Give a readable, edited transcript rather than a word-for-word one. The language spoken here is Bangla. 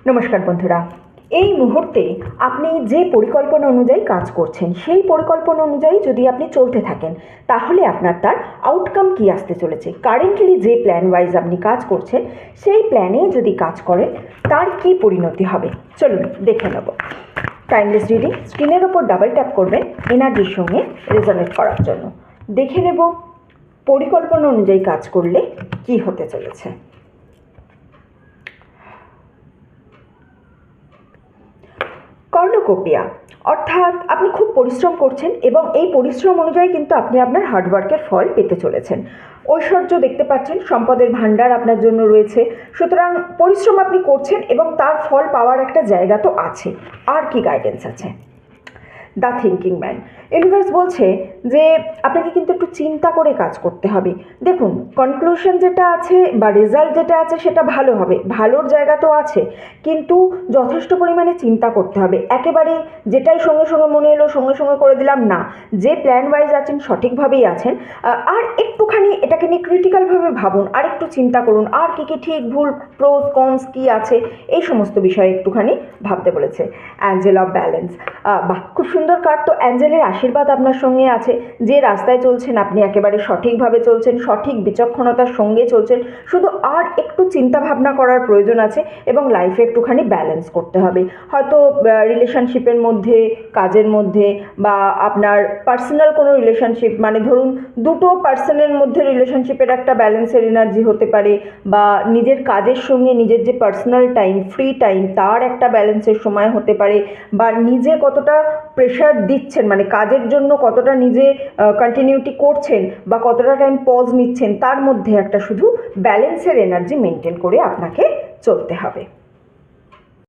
নমস্কার বন্ধুরা, এই মুহূর্তে আপনি যে পরিকল্পনা অনুযায়ী কাজ করছেন সেই পরিকল্পনা অনুযায়ী যদি আপনি চলতে থাকেন তাহলে আপনার তার আউটকাম কী আসতে চলেছে। কারেন্টলি যে প্ল্যান ওয়াইজ আপনি কাজ করছেন সেই প্ল্যানে যদি কাজ করেন তার কী পরিণতি হবে চলুন দেখে নেব। টাইমলেস রিডিং, স্ক্রিনের ওপর ডাবল ট্যাপ করবেন এনার্জির সঙ্গে রেজোনেট করার জন্য। দেখে নেব পরিকল্পনা অনুযায়ী কাজ করলে কি হতে চলেছে। কর্ণকোপিয়া অর্থাৎ আপনি খুব পরিশ্রম করছেন এবং এই পরিশ্রম অনুযায়ী কিন্তু আপনি আপনার হার্ডওয়ার্কের ফল পেতে চলেছেন। ঐশ্বর্য দেখতে পাচ্ছেন, সম্পদের ভাণ্ডার আপনার জন্য রয়েছে। সুতরাং পরিশ্রম আপনি করছেন এবং তার ফল পাওয়ার একটা জায়গা তো আছে। আর কি গাইডেন্স আছে? The thinking man. ইউনিভার্স বলছে যে আপনাকে কিন্তু একটু চিন্তা করে কাজ করতে হবে। দেখুন, কনক্লুশন যেটা আছে বা রেজাল্ট যেটা আছে সেটা ভালো হবে, ভালোর জায়গা তো আছে, কিন্তু যথেষ্ট পরিমাণে চিন্তা করতে হবে। একেবারে যেটাই সঙ্গে সঙ্গে মনে এলো সঙ্গে সঙ্গে করে দিলাম না, যে প্ল্যান ওয়াইজ আছেন সঠিকভাবেই আছেন। আর একটুখানি এটাকে নিয়ে ক্রিটিক্যালভাবে ভাবুন, আর একটু চিন্তা করুন আর কী কী ঠিক ভুল, প্রোস কনস কী আছে, এই সমস্ত বিষয়ে একটুখানি ভাবতে বলেছে। অ্যাঞ্জেল অফ ব্যালেন্স, বাহ, খুব সুন্দর কার্ড। তো অ্যাঞ্জেলের আশীর্বাদ আপনার সঙ্গে আছে। যে রাস্তায় চলছেন আপনি একেবারে সঠিকভাবে চলছেন, সঠিক বিচক্ষণতার সঙ্গে চলছেন, শুধু আর একটু চিন্তা ভাবনা করার প্রয়োজন আছে এবং লাইফে একটুখানি ব্যালেন্স করতে হবে। হয়তো রিলেশনশিপের মধ্যে, কাজের মধ্যে, বা আপনার পার্সোনাল কোনো রিলেশনশিপ, মানে ধরুন দুটো পার্সনের মধ্যে রিলেশনশিপের একটা ব্যালেন্সের এনার্জি হতে পারে, বা নিজের কাজের সঙ্গে নিজের যে পার্সোনাল টাইম, ফ্রি টাইম, তার একটা ব্যালেন্সের সময় হতে পারে, বা নিজে কতটা প্রেশার দিচ্ছেন, মানে কাজের জন্য কতটা নিজে কন্টিনিউটি করছেন বা কতটা টাইম পজ নিচ্ছেন, তার মধ্যে একটা শুধু ব্যালেন্সের এনার্জি মেনটেন করে আপনাকে চলতে হবে।